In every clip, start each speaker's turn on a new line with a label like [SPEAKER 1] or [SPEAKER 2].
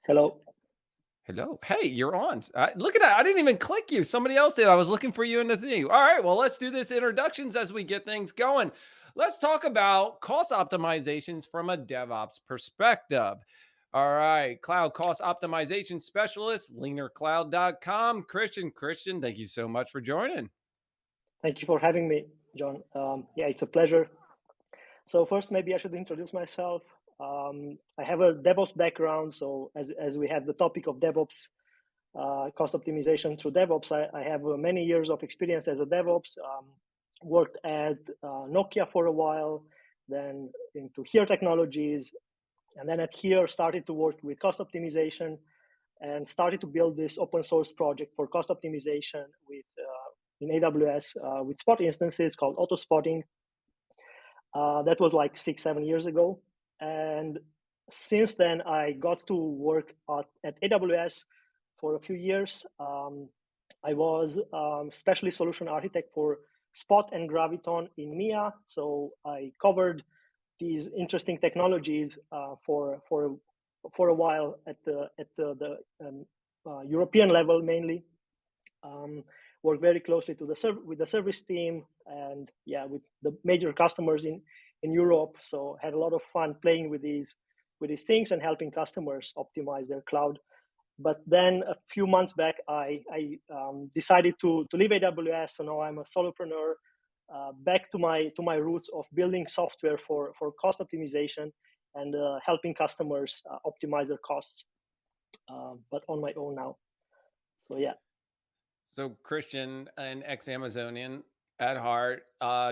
[SPEAKER 1] Hello.
[SPEAKER 2] Hello. Hey, you're on. Look at that. I didn't even click you. Somebody else did. I was looking for you in the thing. All right. Well, let's do this introductions as we get things going. Let's talk about cost optimizations from a DevOps perspective. All right. Cloud cost optimization specialist, leanercloud.com. Christian, thank you so much for joining.
[SPEAKER 1] Thank you for having me, John. Yeah, it's a pleasure. So first, maybe I should introduce myself. I have a DevOps background. So as we have the topic of DevOps, cost optimization through DevOps, I have many years of experience as a DevOps. Worked at Nokia for a while, then into Here Technologies, and then at Here started to work with cost optimization and started to build this open source project for cost optimization with in AWS with Spot instances called auto spotting. That was like 6 7 years ago, and since then I got to work at AWS for a few years. I was specialist solution architect for Spot and Graviton in MIA, so I covered these interesting technologies for a while at the European level mainly. Um, Work very closely with the service team and yeah, with the major customers in Europe. So had a lot of fun playing with these things and helping customers optimize their cloud. But then a few months back, I decided to leave AWS. So now I'm a solopreneur, back to my roots of building software for cost optimization and helping customers optimize their costs, but on my own now. So yeah.
[SPEAKER 2] So, Christian, an ex Amazonian at heart,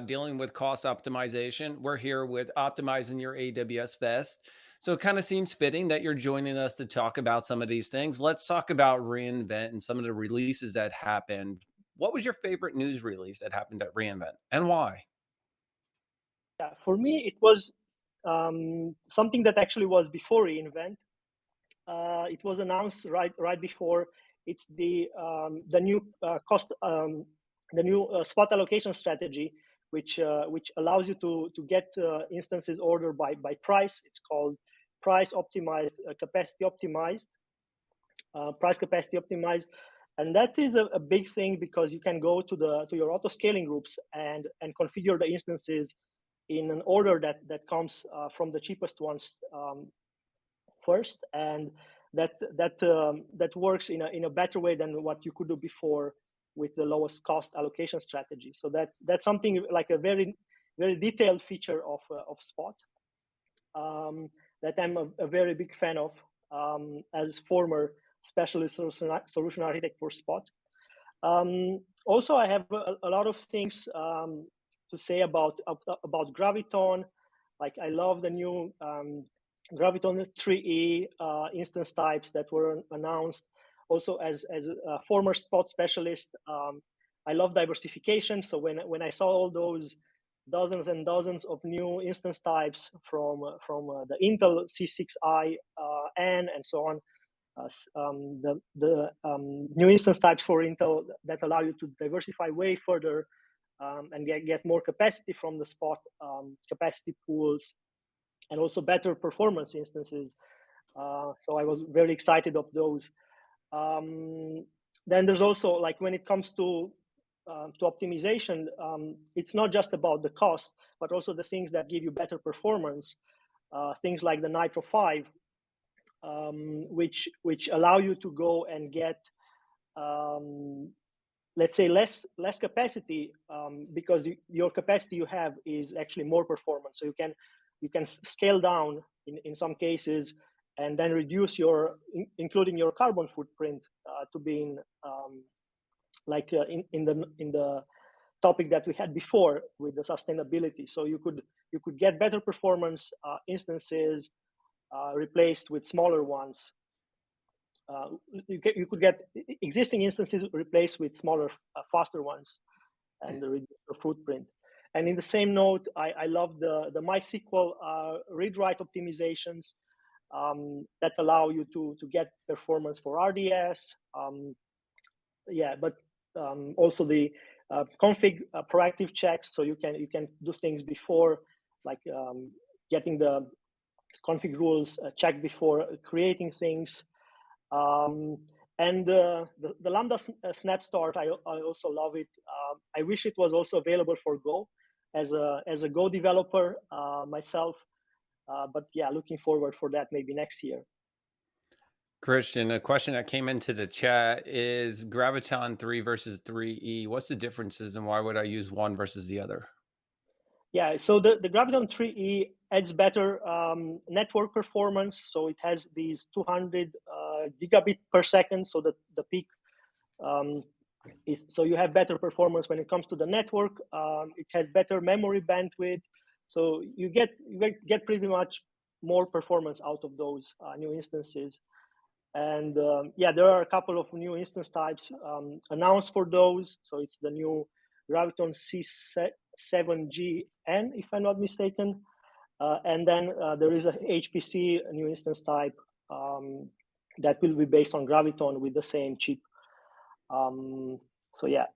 [SPEAKER 2] dealing with cost optimization. We're here with optimizing your AWS Fest. So, it kind of seems fitting that you're joining us to talk about some of these things. Let's talk about reInvent and some of the releases that happened. What was your favorite news release that happened at reInvent and why?
[SPEAKER 1] Yeah, for me, it was something that actually was before reInvent. It was announced right before. It's the new the new spot allocation strategy, which allows you to get instances ordered by price. It's called price optimized, price capacity optimized, and that is a big thing because you can go to your auto scaling groups and configure the instances in an order that comes from the cheapest ones first, and that works in a better way than what you could do before with the lowest cost allocation strategy. So that's something like a very detailed feature of Spot, that I'm a very big fan of, as former specialist solution architect for Spot. Also, I have a lot of things to say about Graviton. Like I love the new Graviton 3E instance types that were announced. Also, as a former Spot specialist, I love diversification. So when I saw all those dozens and dozens of new instance types from the Intel C6i N and so on, the new instance types for Intel that allow you to diversify way further, and get more capacity from the Spot capacity pools, and also better performance instances. So I was very excited of those. Um, then there's also, like, when it comes to optimization, it's not just about the cost, but also the things that give you better performance. Things like the Nitro 5, which allow you to go and get, um, let's say, less capacity, because your capacity you have is actually more performance. So you can scale down in some cases, and then reduce including your carbon footprint, to being, in the topic that we had before with the sustainability. So you could get better performance instances replaced with smaller ones. You could get existing instances replaced with smaller, faster ones, and reduce your footprint. And in the same note, I love the MySQL read write optimizations that allow you to get performance for RDS. Yeah, but also the config proactive checks, so you can do things before, like getting the config rules checked before creating things. And the Lambda SnapStart, I also love it. I wish it was also available for Go as a Go developer myself. But yeah, looking forward for that maybe next year.
[SPEAKER 2] Christian, a question that came into the chat is Graviton 3 versus 3E. What's the differences and why would I use one versus the other?
[SPEAKER 1] Yeah, so the Graviton 3E adds better network performance. So it has these 200 gigabit per second. So the peak so you have better performance when it comes to the network. It has better memory bandwidth. So you get pretty much more performance out of those new instances. And yeah, there are a couple of new instance types announced for those. So it's the new Graviton C7GN, if I'm not mistaken. And then there is a HPC, a new instance type that will be based on Graviton with the same chip. So yeah.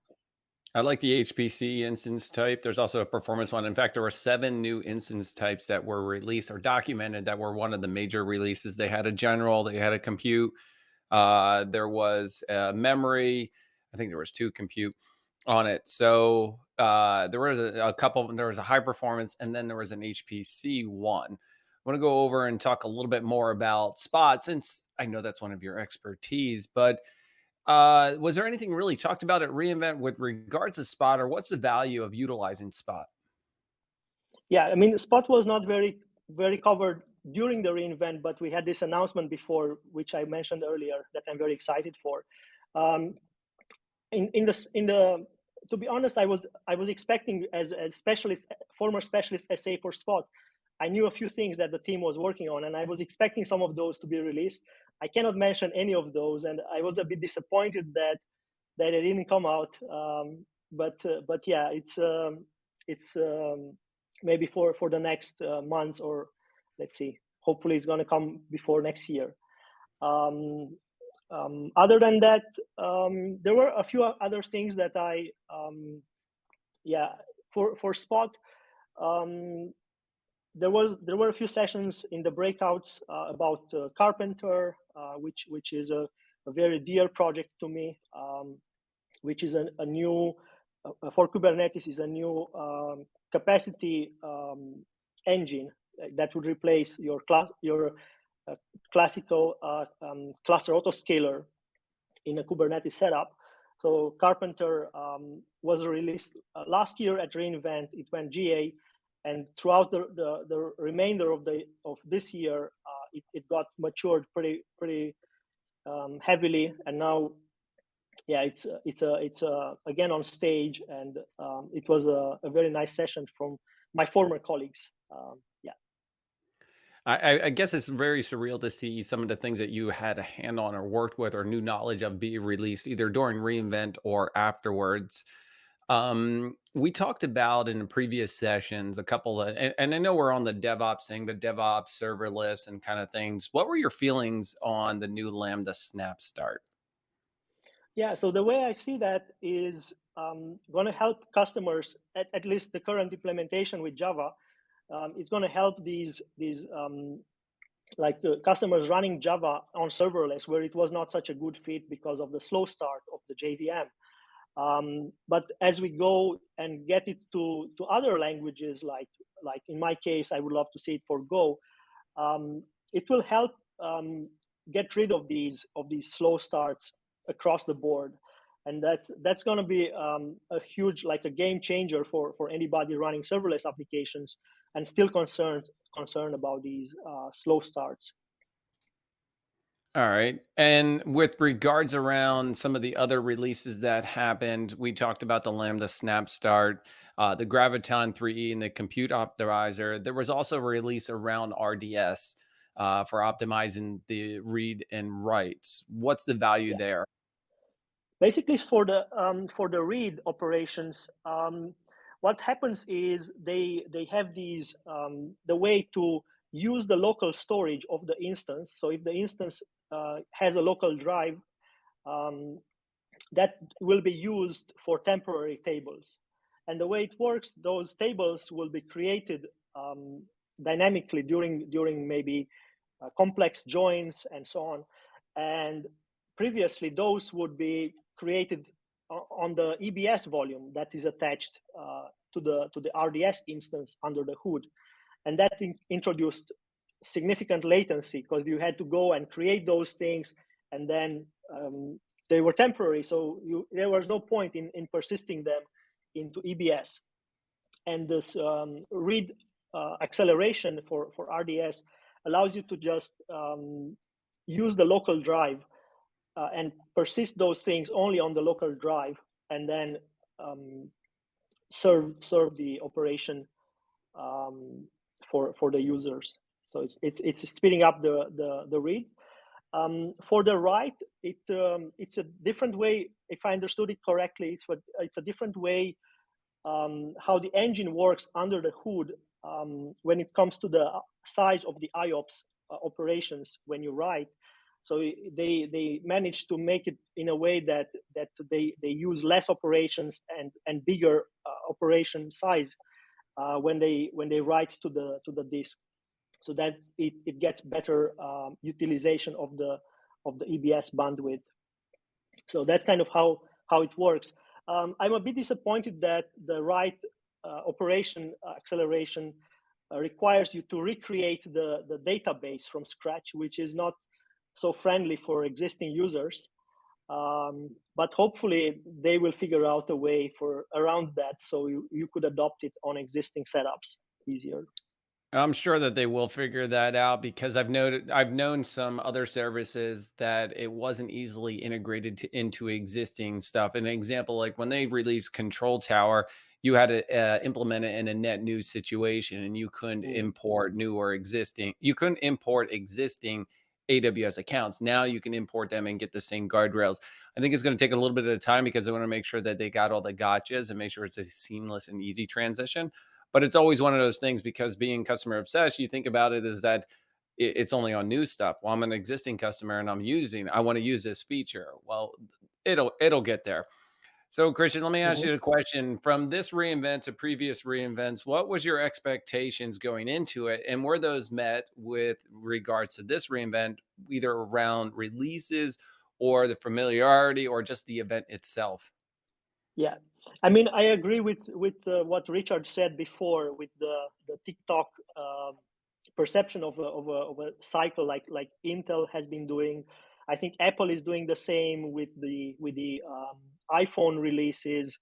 [SPEAKER 2] I like the HPC instance type. There's also a performance one. In fact, there were 7 new instance types that were released or documented that were one of the major releases. They had a general, they had a compute, there was memory. I think there was 2 compute on it. So there was a couple. There was a high performance, and then there was an HPC one. I want to go over and talk a little bit more about Spot, since I know that's one of your expertise. But was there anything really talked about at reInvent with regards to Spot, or what's the value of utilizing Spot?
[SPEAKER 1] Yeah, I mean, Spot was not very covered during the reInvent, but we had this announcement before, which I mentioned earlier, that I'm very excited for. In the to be honest, I was expecting as specialist, former specialist SA for Spot, I knew a few things that the team was working on, and I was expecting some of those to be released. I cannot mention any of those, and I was a bit disappointed that it didn't come out. But yeah, it's maybe for the next months, or let's see. Hopefully, it's going to come before next year. Other than that, there were a few other things that yeah, for Spot. There were a few sessions in the breakouts about Carpenter, which is a very dear project to me, which is a new for Kubernetes, is a new capacity engine that would replace your classical cluster autoscaler in a Kubernetes setup. So Carpenter was released last year at reInvent. It went GA, and throughout the remainder of this year, it got matured pretty heavily, and now, yeah, it's again on stage, and it was a very nice session from my former colleagues. Yeah.
[SPEAKER 2] I guess it's very surreal to see some of the things that you had a hand on or worked with or new knowledge of be released either during reInvent or afterwards. We talked about in the previous sessions a couple of, and I know we're on the DevOps thing, the DevOps serverless and kind of things. What were your feelings on the new Lambda SnapStart?
[SPEAKER 1] Yeah, so the way I see that is going to help customers, at least the current implementation with Java. It's going to help these like customers running Java on serverless, where it was not such a good fit because of the slow start of the JVM. But as we go and get it to other languages, like in my case, I would love to see it for Go. It will help get rid of these slow starts across the board, and that's going to be a huge, like a game changer for anybody running serverless applications and still concerned about these slow starts.
[SPEAKER 2] All right. And with regards around some of the other releases that happened, we talked about the Lambda SnapStart, the Graviton 3E, and the Compute Optimizer. There was also a release around RDS for optimizing the read and writes. What's the value
[SPEAKER 1] Yeah.
[SPEAKER 2] there?
[SPEAKER 1] Basically, for the read operations, what happens is they have these the way to use the local storage of the instance. So if the instance has a local drive, that will be used for temporary tables. And the way it works, those tables will be created dynamically during maybe complex joins and so on. And previously, those would be created on the EBS volume that is attached to the RDS instance under the hood. And that introduced significant latency because you had to go and create those things, and then they were temporary. So there was no point in persisting them into EBS. And this read acceleration for RDS allows you to just use the local drive and persist those things only on the local drive, and then serve the operation for the users. So it's speeding up the read. For the write, it's a different way. If I understood it correctly, it's a different way how the engine works under the hood when it comes to the size of the IOPS operations when you write. So they managed to make it in a way that they use less operations and bigger operation size when they write to the disk, so that it gets better utilization of the EBS bandwidth. So that's kind of how it works. I'm a bit disappointed that the write operation acceleration requires you to recreate the database from scratch, which is not so friendly for existing users. But hopefully they will figure out a way around that, so you could adopt it on existing setups easier.
[SPEAKER 2] I'm sure that they will figure that out, because I've known some other services that it wasn't easily integrated into existing stuff. An example, like when they released Control Tower, you had to implement it in a net new situation, and you couldn't import you couldn't import existing AWS accounts. Now you can import them and get the same guardrails. I think it's going to take a little bit of time because they want to make sure that they got all the gotchas and make sure it's a seamless and easy transition. But it's always one of those things, because being customer obsessed, you think about it as that it's only on new stuff. Well, I'm an existing customer and I want to use this feature. Well, it'll get there. So, Christian, let me ask
[SPEAKER 1] Mhm.
[SPEAKER 2] you a question. From this reInvent to previous reInvents, what was your expectations going into it? And were those met with regards to this reInvent, either around releases or the familiarity or just the event itself?
[SPEAKER 1] Yeah, I mean, I agree with what Richard said before with the TikTok perception of a cycle like Intel has been doing. I think Apple is doing the same with the iPhone releases,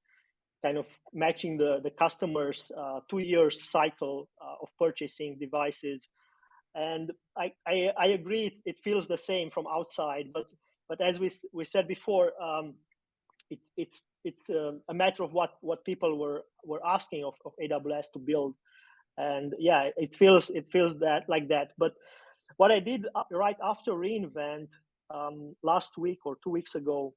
[SPEAKER 1] kind of matching the customers' 2 years cycle of purchasing devices. And I agree, it feels the same from outside, but as we said before, it's a matter of what people were asking of AWS to build. And yeah, it feels that like that. But what I did right after reInvent last week or 2 weeks ago,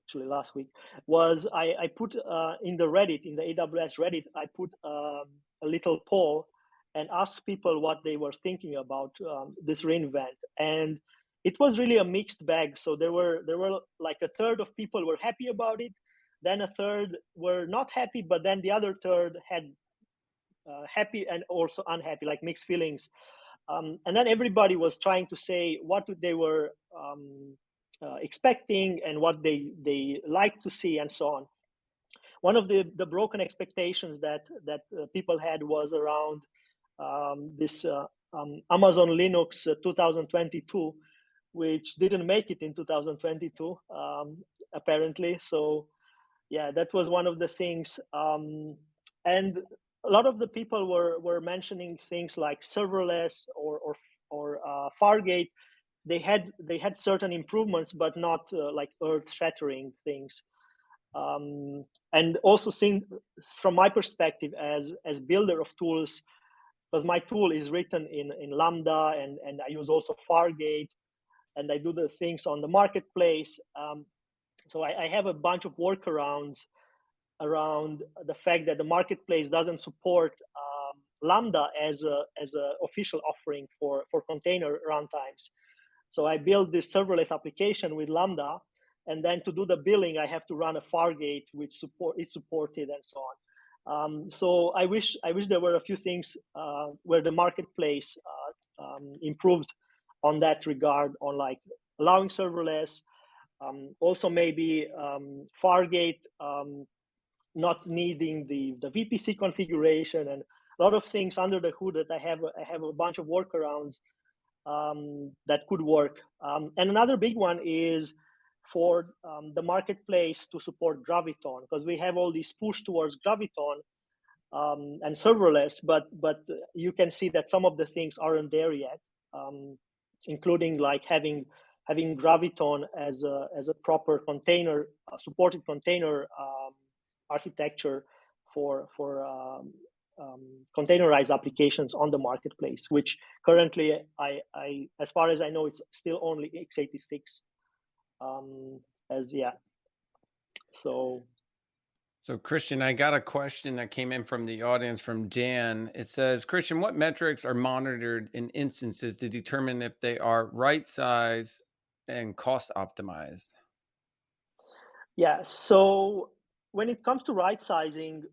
[SPEAKER 1] actually last week, was I put in the AWS Reddit, I put a little poll and asked people what they were thinking about this reInvent. And it was really a mixed bag. So there were like a third of people were happy about it, then a third were not happy, but then the other third had happy and also unhappy, like mixed feelings. And then everybody was trying to say what they were expecting and what they like to see and so on. One of the broken expectations that people had was around this Amazon Linux 2022, which didn't make it in 2022 apparently. So yeah, that was one of the things. And a lot of the people were mentioning things like serverless or Fargate. They had certain improvements, but not like earth-shattering things. And also, seeing from my perspective as builder of tools, because my tool is written in Lambda, and I use also Fargate, and I do the things on the marketplace. So I have a bunch of workarounds around the fact that the marketplace doesn't support Lambda as a official offering for container runtimes. So I built this serverless application with Lambda, and then to do the billing, I have to run a Fargate, which is supported, and so on. So I wish there were a few things where the marketplace improved on that regard, on like allowing serverless. Also maybe Fargate not needing the VPC configuration, and a lot of things under the hood that I have a bunch of workarounds that could work. And another big one is for the marketplace to support Graviton, because we have all this push towards Graviton and serverless, but you can see that some of the things aren't there yet, including like having Graviton as a proper container supported container architecture for containerized applications on the marketplace, which currently I as far as I know, it's still only x86.
[SPEAKER 2] So Christian, I got a question that came in from the audience from Dan. It says, Christian, what metrics are monitored in instances to determine if they are right size and cost optimized?
[SPEAKER 1] Yeah, so when it comes to right sizing,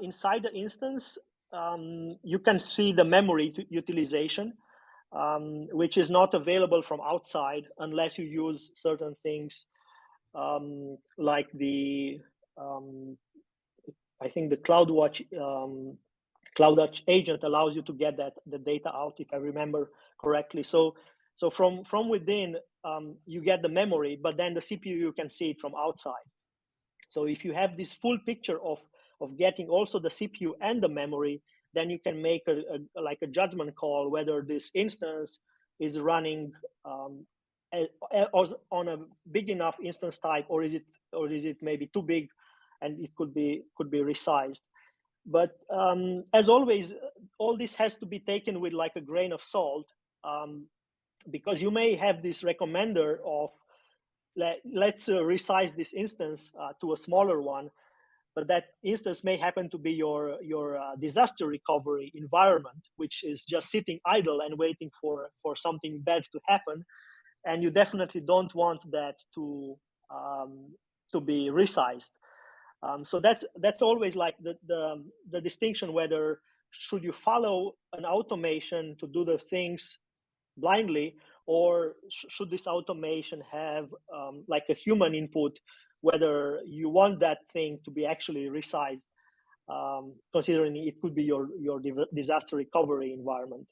[SPEAKER 1] inside the instance, you can see the memory utilization, which is not available from outside unless you use certain things like I think the CloudWatch agent allows you to get the data out, if I remember correctly. So from within, you get the memory, but then the CPU, you can see it from outside. So if you have this full picture of getting also the CPU and the memory, then you can make a judgment call whether this instance is running on a big enough instance type, or is it maybe too big, and it could be resized. But as always, all this has to be taken with like a grain of salt, because you may have this recommender of let's resize this instance to a smaller one, but that instance may happen to be your disaster recovery environment, which is just sitting idle and waiting for something bad to happen, and you definitely don't want that to be resized. So that's always like the distinction, whether should you follow an automation to do the things blindly, or should this automation have like a human input, whether you want that thing to be actually resized, considering it could be your disaster recovery environment.